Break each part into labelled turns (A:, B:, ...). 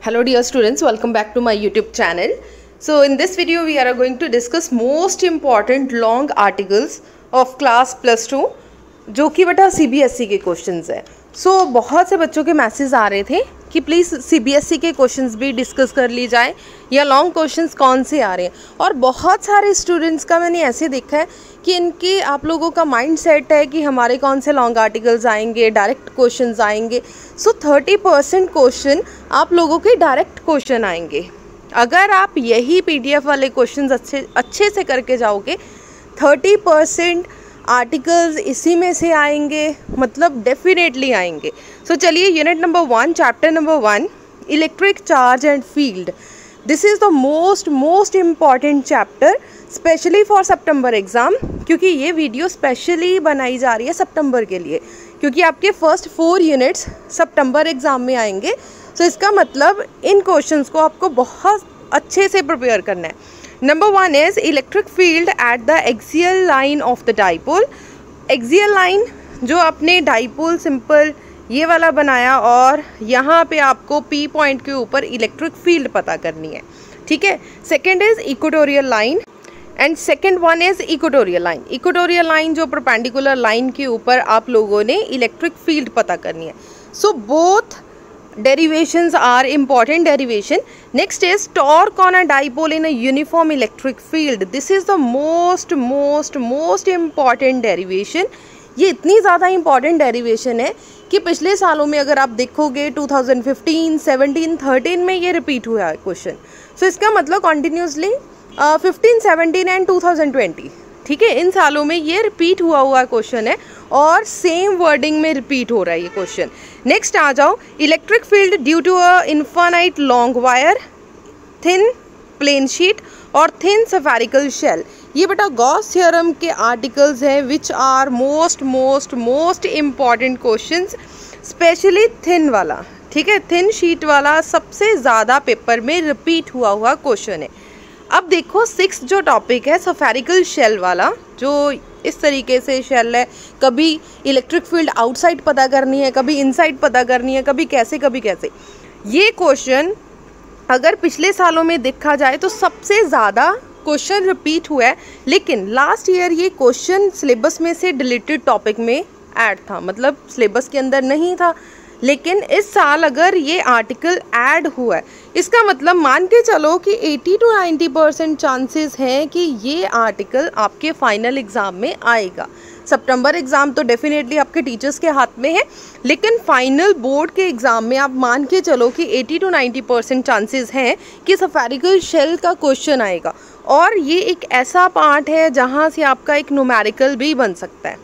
A: Hello dear students, welcome back to my YouTube channel. So in this video we are going to discuss most important long articles of class +2 जो कि बेटा CBSE के questions है। सो बहुत से बच्चों के मैसेज आ रहे थे कि प्लीज़ CBSE के क्वेश्चंस भी डिस्कस कर ली जाए या लॉन्ग क्वेश्चंस कौन से आ रहे हैं। और बहुत सारे स्टूडेंट्स का मैंने ऐसे देखा है कि इनके आप लोगों का माइंड सेट है कि हमारे कौन से लॉन्ग आर्टिकल्स आएंगे, डायरेक्ट क्वेश्चंस आएंगे। सो 30% क्वेश्चन आप लोगों के डायरेक्ट क्वेश्चन आएंगे। अगर आप यही PDF वाले क्वेश्चंस अच्छे से करके जाओगे 30% आर्टिकल्स इसी में से आएंगे, मतलब डेफिनेटली आएंगे। सो चलिए unit number 1 chapter number 1 electric charge and field. This is the most important chapter specially for September exam, क्योंकि ये वीडियो स्पेशली बनाई जा रही है सितंबर के लिए, क्योंकि आपके फर्स्ट 4 यूनिट्स सितंबर एग्ज़ाम में आएंगे। सो इसका मतलब इन क्वेश्चंस को आपको बहुत अच्छे से प्रिपेयर करना है। Number 1 is electric field at the axial line of the dipole। axial line जो आपने डाइपोल सिंपल ये वाला बनाया और यहाँ पे आपको P पॉइंट के ऊपर इलेक्ट्रिक फील्ड पता करनी है, ठीक है। Second is equatorial line and second one is equatorial line. Equatorial line जो परपेंडिकुलर लाइन के ऊपर आप लोगों ने इलेक्ट्रिक फील्ड पता करनी है। So both derivations are important derivation. Next is torque on a dipole in a uniform electric field. This is the most important derivation. ये इतनी ज़्यादा important derivation है कि पिछले सालों में अगर आप देखोगे 2015, 17, 13 में ये रिपीट हुआ है क्वेश्चन। सो इसका मतलब कंटिन्यूसली 15, 17 एंड 2020, ठीक है, इन सालों में ये रिपीट हुआ क्वेश्चन है और सेम वर्डिंग में रिपीट हो रहा है ये क्वेश्चन। नेक्स्ट आ जाओ, electric field due to a infinite long wire, thin plane sheet और थिन स्फेरिकल शेल। ये बेटा गॉस थ्योरम के आर्टिकल्स हैं which are most important questions, specially thin वाला, ठीक है। थिन शीट वाला सबसे ज़्यादा पेपर में रिपीट हुआ क्वेश्चन है। अब देखो 6 जो टॉपिक है स्फेरिकल शेल वाला, जो इस तरीके से शेल है, कभी इलेक्ट्रिक फील्ड आउटसाइड पता करनी है, कभी इनसाइड पता करनी है, कभी कैसे। ये क्वेश्चन अगर पिछले सालों में देखा जाए तो सबसे ज़्यादा क्वेश्चन रिपीट हुआ है, लेकिन लास्ट ईयर ये क्वेश्चन सिलेबस में से डिलीटेड टॉपिक में ऐड था, मतलब सिलेबस के अंदर नहीं था। लेकिन इस साल अगर ये आर्टिकल ऐड हुआ है, इसका मतलब मान के चलो कि 80 to 90% चांसेस हैं कि ये आर्टिकल आपके फाइनल एग्ज़ाम में आएगा। सितंबर एग्ज़ाम तो डेफिनेटली आपके टीचर्स के हाथ में है, लेकिन फाइनल बोर्ड के एग्ज़ाम में आप मान के चलो कि 80 to 90% चांसेस हैं कि स्फेरिकल शेल का क्वेश्चन आएगा। और ये एक ऐसा पार्ट है जहाँ से आपका एक न्यूमेरिकल भी बन सकता है।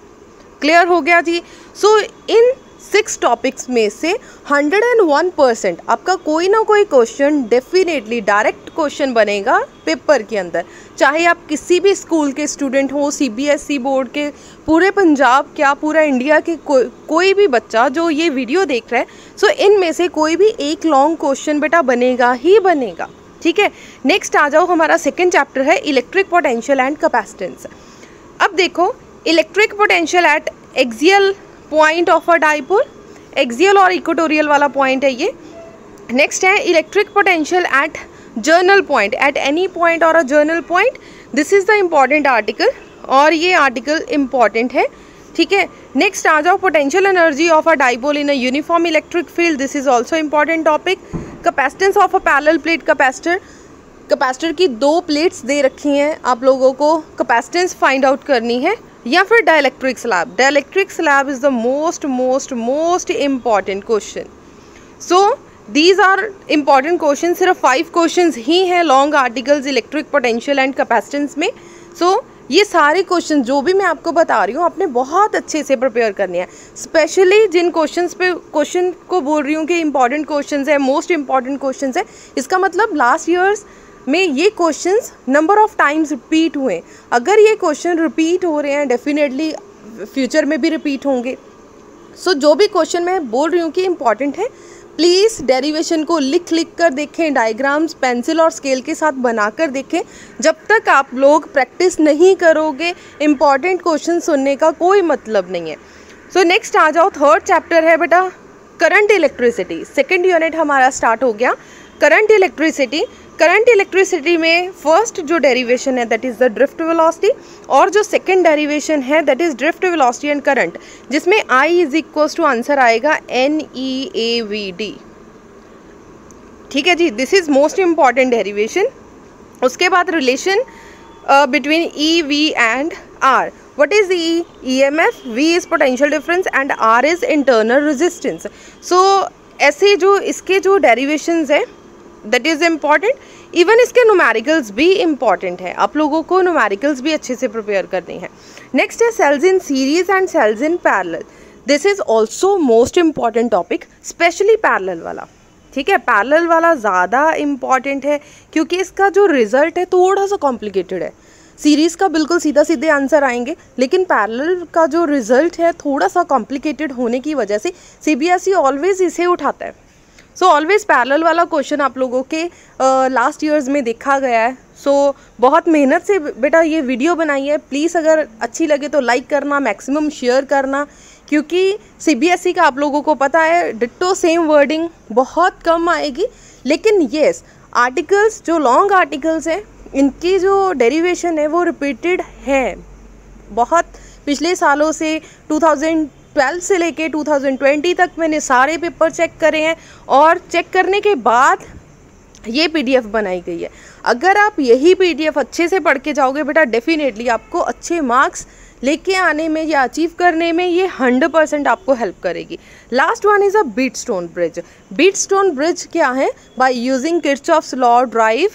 A: क्लियर हो गया जी। सो इन 6 टॉपिक्स में से 101% आपका कोई ना कोई क्वेश्चन डेफिनेटली डायरेक्ट क्वेश्चन बनेगा पेपर के अंदर, चाहे आप किसी भी स्कूल के स्टूडेंट हो, CBSE बोर्ड के, पूरे पंजाब क्या पूरा इंडिया के कोई भी बच्चा जो ये वीडियो देख रहा है। सो इनमें से कोई भी एक लॉन्ग क्वेश्चन बेटा बनेगा ही बनेगा, ठीक है। नेक्स्ट आ जाओ, हमारा सेकेंड चैप्टर है इलेक्ट्रिक पोटेंशियल एंड कैपेसिटेंस। अब देखो electric potential at axial point of a dipole, axial और इक्वेटोरियल वाला पॉइंट है ये। नेक्स्ट है electric potential at general point, at any point और a general point. This is the important article और ये आर्टिकल इम्पॉर्टेंट है, ठीक है। नेक्स्ट आ जाओ, potential energy of a dipole in a uniform electric field. This is also important topic. Capacitance of a parallel plate capacitor, capacitor की 2 plates दे रखी हैं, आप लोगों को कैपेसिटेंस फाइंड आउट करनी है। या फिर dielectric slab, dielectric slab is the most important question. So these are important question. सिर्फ 5 क्वेश्चन ही हैं long articles electric potential and capacitance में। सो ये सारे क्वेश्चन जो भी मैं आपको बता रही हूँ आपने बहुत अच्छे से प्रिपेयर करनी है, स्पेशली जिन क्वेश्चन को बोल रही हूँ कि इंपॉर्टेंट क्वेश्चन है, मोस्ट इम्पॉर्टेंट क्वेश्चन है। इसका मतलब लास्ट ईयर्स में ये questions number of times repeat हुए। अगर ये क्वेश्चन रिपीट हो रहे हैं डेफिनेटली फ्यूचर में भी रिपीट होंगे। सो जो भी क्वेश्चन मैं बोल रही हूँ कि इम्पॉर्टेंट है, प्लीज़ डेरिवेशन को लिख कर देखें, डायग्राम्स पेंसिल और स्केल के साथ बनाकर देखें। जब तक आप लोग प्रैक्टिस नहीं करोगे इम्पॉर्टेंट क्वेश्चन सुनने का कोई मतलब नहीं है। सो नेक्स्ट आ जाओ, थर्ड चैप्टर है बेटा करंट इलेक्ट्रिसिटी। सेकेंड यूनिट हमारा स्टार्ट हो गया। करंट इलेक्ट्रिसिटी में फर्स्ट जो डेरिवेशन है that is the drift velocity, और जो सेकंड डेरिवेशन है that is drift velocity and current, जिसमें I is equals to answer आएगा NEAVD। ठीक है जी, this is most important derivation. उसके बाद relation between E, V and R। What is E? EMF, V is potential difference and R is internal resistance. So ऐसे जो इसके जो डेरिवेशंस है दैट इज़ इम्पॉर्टेंट। इवन इसके न्यूमेरिकल्स भी important है, आप लोगों को न्यूमेरिकल्स भी अच्छे से प्रिपेयर करनी है। नेक्स्ट है cells in series and cells in parallel. This is also most important topic, specially parallel वाला। ठीक है, पैरेलल वाला ज़्यादा इम्पॉर्टेंट है क्योंकि इसका जो रिजल्ट है थोड़ा सा कॉम्प्लिकेटेड है। सीरीज़ का बिल्कुल सीधा सीधे आंसर आएंगे, लेकिन पैरेलल का जो रिजल्ट है थोड़ा सा कॉम्प्लिकेटेड होने की वजह से CBSE ऑलवेज इसे उठाता है। सो ऑलवेज पैरेलल वाला क्वेश्चन आप लोगों के लास्ट ईयर्स में देखा गया है। सो बहुत मेहनत से बेटा ये वीडियो बनाई है। प्लीज़ अगर अच्छी लगे तो लाइक करना, मैक्सिमम शेयर करना, क्योंकि CBSE का आप लोगों को पता है डिट्टो सेम वर्डिंग बहुत कम आएगी। लेकिन येस, आर्टिकल्स जो लॉन्ग आर्टिकल्स हैं इनकी जो डेरिवेशन है वो रिपीटेड है बहुत पिछले सालों से। 2012 से लेके 2020 तक मैंने सारे पेपर चेक करे हैं और चेक करने के बाद ये PDF बनाई गई है। अगर आप यही PDF अच्छे से पढ़ के जाओगे बेटा, डेफिनेटली आपको अच्छे मार्क्स लेके आने में या अचीव करने में ये 100% आपको हेल्प करेगी। Last one is a Wheatstone bridge. Wheatstone bridge क्या है? By using Kirchhoff's law derive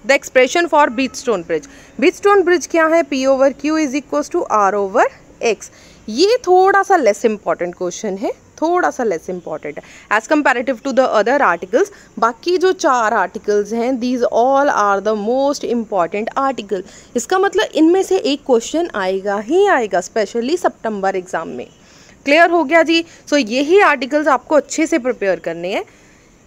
A: the expression for Wheatstone bridge. Wheatstone bridge क्या है? P/Q is equals to R/X। ये थोड़ा सा लेस इंपॉर्टेंट क्वेश्चन है, थोड़ा सा लेस इंपॉर्टेंट है as comparative to the other articles. बाकी जो 4 आर्टिकल्स हैं these all are the most important article. इसका मतलब इनमें से एक क्वेश्चन आएगा ही आएगा, स्पेशली सितंबर एग्जाम में। क्लियर हो गया जी? सो यही आर्टिकल्स आपको अच्छे से प्रिपेयर करने हैं।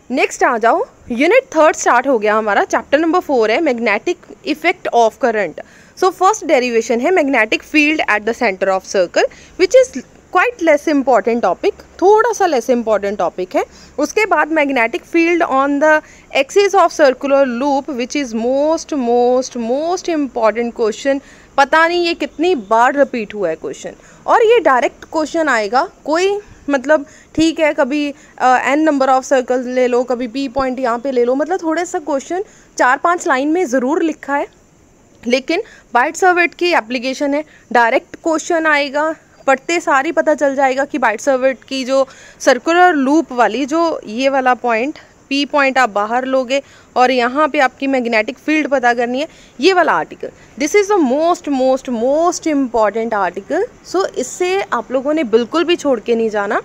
A: नेक्स्ट आ जाओ, यूनिट 3 स्टार्ट हो गया हमारा। चैप्टर नंबर 4 है magnetic effect of current. So first derivation है magnetic field at the centre of circle, which is quite less important topic, थोड़ा सा लेस इंपॉर्टेंट टॉपिक है। उसके बाद magnetic field on the axis of circular loop, which is most most most important question. पता नहीं ये कितनी बार repeat हुआ है क्वेश्चन, और ये डायरेक्ट क्वेश्चन आएगा। कोई मतलब ठीक है, कभी n नंबर ऑफ सर्कल ले लो, कभी P पॉइंट यहाँ पे ले लो, मतलब थोड़ा सा क्वेश्चन 4-5 लाइन में ज़रूर लिखा है, लेकिन बाइट सर्वेट की एप्लीकेशन है, डायरेक्ट क्वेश्चन आएगा। पढ़ते सारी पता चल जाएगा कि बाइट सर्वेट की जो सर्कुलर लूप वाली जो ये वाला पॉइंट P पॉइंट आप बाहर लोगे और यहाँ पे आपकी मैग्नेटिक फील्ड पता करनी है, ये वाला article. This is the most most most important article. So इससे आप लोगों ने बिल्कुल भी छोड़ के नहीं जाना,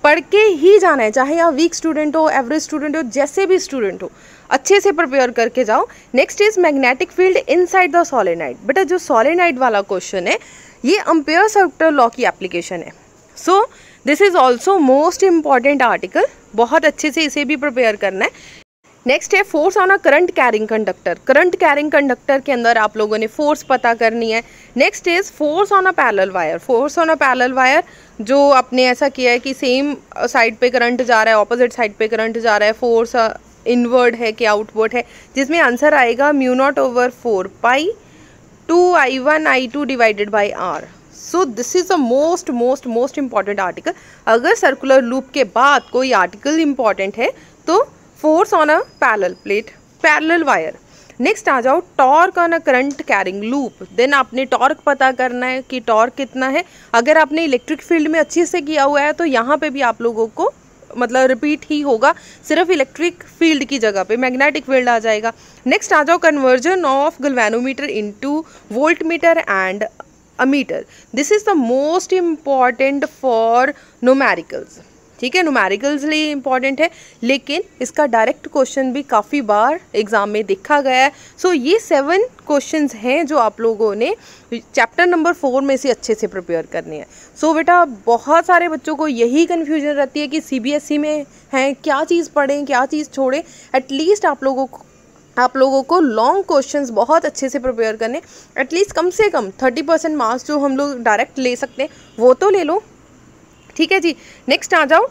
A: पढ़ के ही जाना है। चाहे आप वीक स्टूडेंट हो, एवरेज स्टूडेंट हो, जैसे भी स्टूडेंट हो, अच्छे से प्रिपेयर करके जाओ। Next is magnetic field inside the solenoid. बेटा जो सोलेनाइड वाला क्वेश्चन है ये एम्पेयर सर्कुलर लॉ की एप्लीकेशन है। सो this is also most important article, बहुत अच्छे से इसे भी प्रिपेयर करना है। नेक्स्ट है force on a current carrying conductor. Current carrying conductor के अंदर आप लोगों ने फोर्स पता करनी है। Next is force on a parallel wire. Force on a parallel wire जो आपने ऐसा किया है कि सेम साइड पे करंट जा रहा है, ऑपोजिट साइड पे करंट जा रहा है, फोर्स इनवर्ड है कि आउटवर्ड है, जिसमें आंसर आएगा μ0/4 pi 2I1I2 divided by R। So this is the most most most important article. अगर सर्कुलर लूप के बाद कोई आर्टिकल इम्पॉर्टेंट है तो force on a parallel plate, parallel wire. Next आ जाओ torque on a current carrying loop. Then आपने torque पता करना है कि टॉर्क कितना है। अगर आपने इलेक्ट्रिक फील्ड में अच्छे से किया हुआ है तो यहाँ पे भी आप लोगों को मतलब रिपीट ही होगा, सिर्फ इलेक्ट्रिक फील्ड की जगह पे मैग्नेटिक फील्ड आ जाएगा। नेक्स्ट आ जाओ conversion of galvanometer into voltmeter and ammeter. This is the most important for numericals. ठीक है, न्यूमेरिकल्स लिए इंपॉर्टेंट है, लेकिन इसका डायरेक्ट क्वेश्चन भी काफ़ी बार एग्जाम में देखा गया है। सो ये 7 क्वेश्चंस हैं जो आप लोगों ने चैप्टर नंबर 4 में से अच्छे से प्रिपेयर करने हैं। सो बेटा बहुत सारे बच्चों को यही कन्फ्यूजन रहती है कि CBSE में हैं, क्या चीज़ पढ़ें क्या चीज़ छोड़ें। एटलीस्ट आप लोगों को लॉन्ग क्वेश्चंस बहुत अच्छे से प्रिपेयर करने, एटलीस्ट कम से कम 30% मार्क्स जो हम लोग डायरेक्ट ले सकते हैं वो तो ले लो। ठीक है जी। नेक्स्ट आ जाओ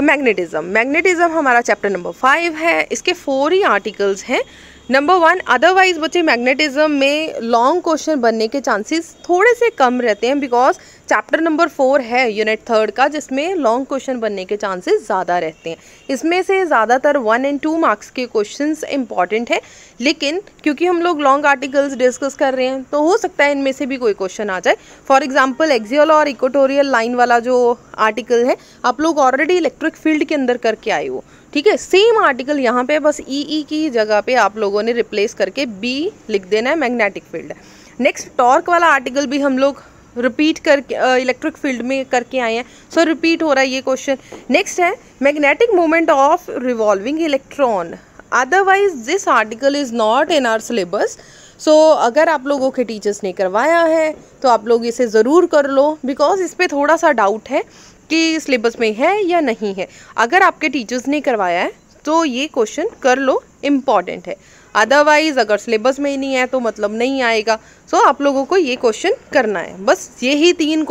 A: मैग्नेटिज्म। मैग्नेटिज्म हमारा चैप्टर नंबर 5 है। इसके 4 ही आर्टिकल्स हैं। नंबर 1, अदरवाइज बच्चे मैग्नेटिज्म में लॉन्ग क्वेश्चन बनने के चांसेस थोड़े से कम रहते हैं, बिकॉज चैप्टर नंबर 4 है यूनिट 3 का, जिसमें लॉन्ग क्वेश्चन बनने के चांसेस ज़्यादा रहते हैं। इसमें से ज़्यादातर 1 और 2 मार्क्स के क्वेश्चंस इंपॉर्टेंट है, लेकिन क्योंकि हम लोग लॉन्ग आर्टिकल्स डिस्कस कर रहे हैं तो हो सकता है इनमें से भी कोई क्वेश्चन आ जाए। फॉर एग्जाम्पल एक्सियल और इक्वेटोरियल लाइन वाला जो आर्टिकल है आप लोग ऑलरेडी इलेक्ट्रिक फील्ड के अंदर करके आए हो, ठीक है। सेम आर्टिकल यहाँ पे बस ई की जगह पे आप लोगों ने रिप्लेस करके बी लिख देना है, मैग्नेटिक फील्ड। नेक्स्ट टॉर्क वाला आर्टिकल भी हम लोग रिपीट करके इलेक्ट्रिक फील्ड में करके आए हैं, सो रिपीट हो रहा है ये क्वेश्चन। नेक्स्ट है magnetic moment of revolving electron. Otherwise this article is not in our syllabus. So अगर आप लोगों के टीचर्स ने करवाया है तो आप लोग इसे ज़रूर कर लो, बिकॉज इस पर थोड़ा सा डाउट है कि सिलेबस में है या नहीं है। अगर आपके टीचर्स ने करवाया है तो ये क्वेश्चन कर लो, इम्पॉर्टेंट है। अदरवाइज अगर सिलेबस में ही नहीं है तो मतलब नहीं आएगा। सो आप लोगों को ये क्वेश्चन करना है। बस यही 4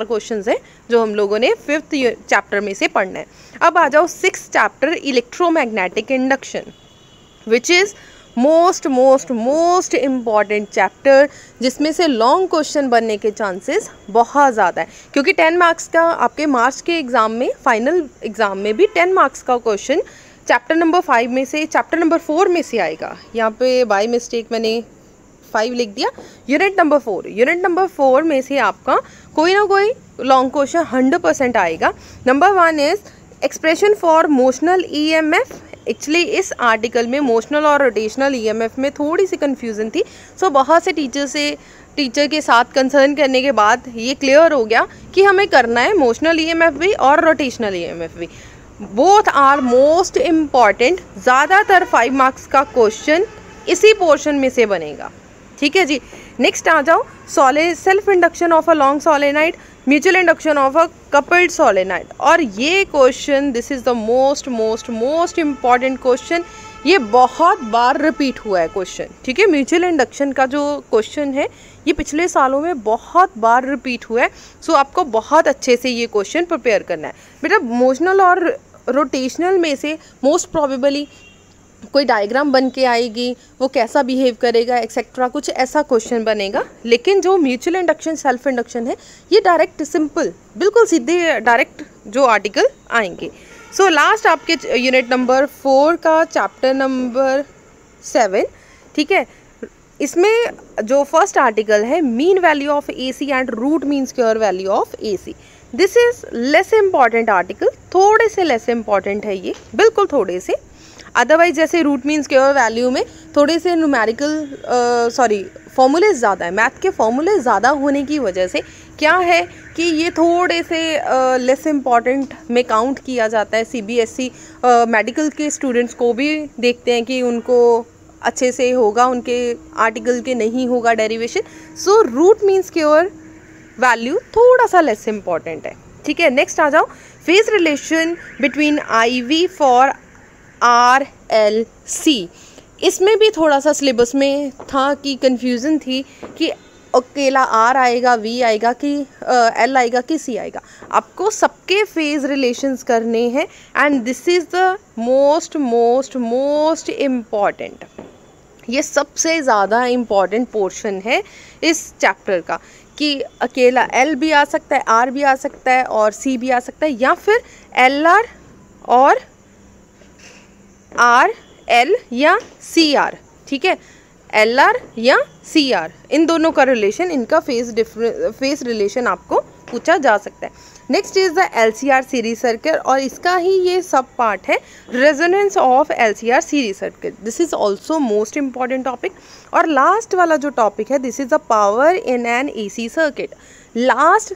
A: क्वेश्चन हैं जो हम लोगों ने 5th चैप्टर में से पढ़ना है। अब आ जाओ 6th chapter electromagnetic induction, which is most important chapter, जिसमें से लॉन्ग क्वेश्चन बनने के चांसेस बहुत ज़्यादा है, क्योंकि 10 मार्क्स का आपके मार्च के एग्ज़ाम में, फाइनल एग्ज़ाम में भी 10 मार्क्स का क्वेश्चन चैप्टर नंबर 5 में से, चैप्टर नंबर 4 में से आएगा। यहाँ पे बाय मिस्टेक मैंने 5 लिख दिया, यूनिट नंबर 4 में से आपका कोई ना कोई लॉन्ग क्वेश्चन 100% आएगा। Number 1 is expression for motional EMF। Actually इस आर्टिकल में मोशनल और रोटेशनल EMF में थोड़ी सी कन्फ्यूज़न थी, सो बहुत से टीचर के साथ कंसर्न करने के बाद ये क्लियर हो गया कि हमें करना है मोशनल EMF भी और रोटेशनल EMF भी। Both are most important. ज़्यादातर 5 मार्क्स का क्वेश्चन इसी पोर्शन में से बनेगा, ठीक है जी। नेक्स्ट आ जाओ self induction of a long solenoid, mutual induction of a coupled solenoid. और ये question, this is the most important question. ये बहुत बार रिपीट हुआ है क्वेश्चन, ठीक है। म्यूचुअल इंडक्शन का जो क्वेश्चन है ये पिछले सालों में बहुत बार रिपीट हुआ है, सो आपको बहुत अच्छे से ये क्वेश्चन प्रिपेयर करना है बेटा। मोशनल और रोटेशनल में से मोस्ट प्रोबेबली कोई डायग्राम बन के आएगी, वो कैसा बिहेव करेगा एक्सेट्रा, कुछ ऐसा क्वेश्चन बनेगा। लेकिन जो म्यूचुअल इंडक्शन, सेल्फ इंडक्शन है, ये डायरेक्ट सिंपल, बिल्कुल सीधे डायरेक्ट जो आर्टिकल आएंगे। सो लास्ट आपके यूनिट नंबर 4 का चैप्टर नंबर 7, ठीक है। इसमें जो फर्स्ट आर्टिकल है mean value of AC and root mean square value of AC। This is less important article, थोड़े से लेस इम्पॉर्टेंट है ये, बिल्कुल थोड़े से। अदरवाइज जैसे रूट मीन स्क्वायर वैल्यू में थोड़े से न्यूमेरिकल फॉर्मूले ज़्यादा है, मैथ के फॉर्मूले ज़्यादा होने की वजह से क्या है कि ये थोड़े से लेस इम्पॉर्टेंट में काउंट किया जाता है। CBSE मेडिकल के स्टूडेंट्स को भी देखते हैं कि उनको अच्छे से होगा, उनके आर्टिकल के नहीं होगा derivation. So root mean square value थोड़ा सा लेस इम्पॉर्टेंट है, ठीक है। नेक्स्ट आ जाओ phase relation between IV for RLC। इसमें भी थोड़ा सा सिलेबस में था कि कंफ्यूजन थी कि अकेला R आएगा, V आएगा कि L आएगा कि C आएगा। आपको सबके फेज रिलेशंस करने हैं and this is the most important. ये सबसे ज़्यादा इम्पॉर्टेंट पोर्शन है इस चैप्टर का कि अकेला L भी आ सकता है, R भी आ सकता है और C भी आ सकता है, या फिर LR और RL या CR, ठीक है। LR या CR, इन दोनों का रिलेशन, इनका फेस रिलेशन आपको पूछा जा सकता है। Next is the LCR series circuit, और इसका ही ये सब पार्ट है resonance of LCR series circuit. This is also most important topic. और लास्ट वाला जो टॉपिक है, this is the power in an AC circuit. Last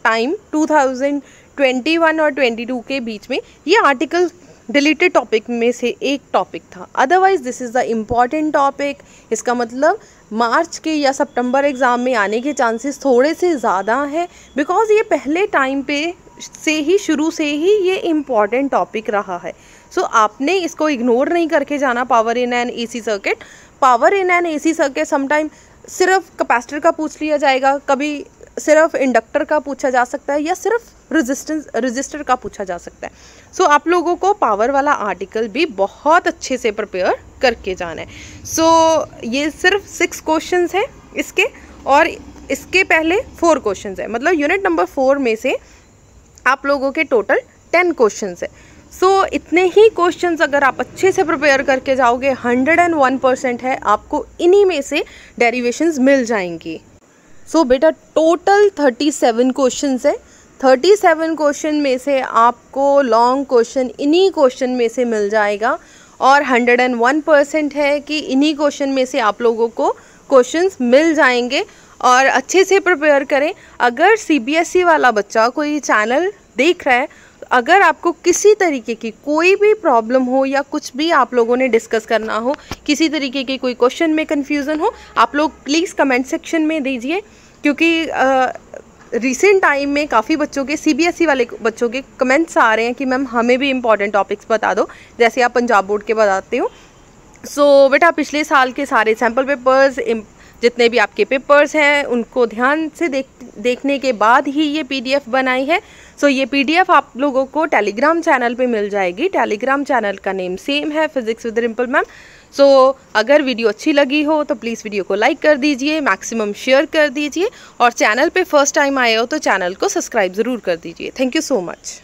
A: time 2021 और 22 के बीच में ये आर्टिकल डिलीटेड टॉपिक में से एक टॉपिक था, otherwise this is the important topic. इसका मतलब मार्च के या सितंबर एग्ज़ाम में आने के चांसेस थोड़े से ज़्यादा हैं, बिकॉज ये पहले टाइम पे से ही, शुरू से ही ये इम्पॉर्टेंट टॉपिक रहा है। सो आपने इसको इग्नोर नहीं करके जाना। Power in an AC circuit, power in an AC circuit sometime सिर्फ कैपेसिटर का पूछ लिया जाएगा, कभी सिर्फ इंडक्टर का पूछा जा सकता है या सिर्फ रजिस्टर का पूछा जा सकता है। सो आप लोगों को पावर वाला आर्टिकल भी बहुत अच्छे से प्रिपेयर करके जाना है। सो ये सिर्फ 6 क्वेश्चंस हैं इसके, और इसके पहले 4 क्वेश्चंस है, मतलब यूनिट नंबर 4 में से आप लोगों के टोटल 10 क्वेश्चंस है। सो इतने ही क्वेश्चंस अगर आप अच्छे से प्रिपेयर करके जाओगे 101% है, आपको इन्हीं में से डेरिवेशंस मिल जाएंगी। सो बेटा टोटल 37 क्वेश्चंस है। 37 क्वेश्चन में से आपको लॉन्ग क्वेश्चन इन्हीं क्वेश्चन में से मिल जाएगा, और 101% है कि इन्हीं क्वेश्चन में से आप लोगों को क्वेश्चंस मिल जाएंगे। और अच्छे से प्रिपेयर करें। अगर CBSE वाला बच्चा कोई चैनल देख रहा है, अगर आपको किसी तरीके की कोई भी प्रॉब्लम हो या कुछ भी आप लोगों ने डिस्कस करना हो, किसी तरीके के कोई क्वेश्चन में कन्फ्यूज़न हो, आप लोग प्लीज़ कमेंट सेक्शन में दीजिए, क्योंकि रिसेंट टाइम में काफ़ी बच्चों के CBSE वाले बच्चों के कमेंट्स आ रहे हैं कि मैम हमें भी इंपॉर्टेंट टॉपिक्स बता दो, जैसे आप पंजाब बोर्ड के बताते हो। सो बेटा पिछले साल के सारे सैम्पल पेपर्स, जितने भी आपके पेपर्स हैं, उनको ध्यान से देखने के बाद ही ये PDF बनाई है। सो ये PDF आप लोगों को टेलीग्राम चैनल पे मिल जाएगी। टेलीग्राम चैनल का नेम सेम है, फिजिक्स विद रिंपल मैम। सो अगर वीडियो अच्छी लगी हो तो प्लीज़ वीडियो को लाइक कर दीजिए, मैक्सिमम शेयर कर दीजिए, और चैनल पे फर्स्ट टाइम आए हो तो चैनल को सब्सक्राइब ज़रूर कर दीजिए। Thank you so much.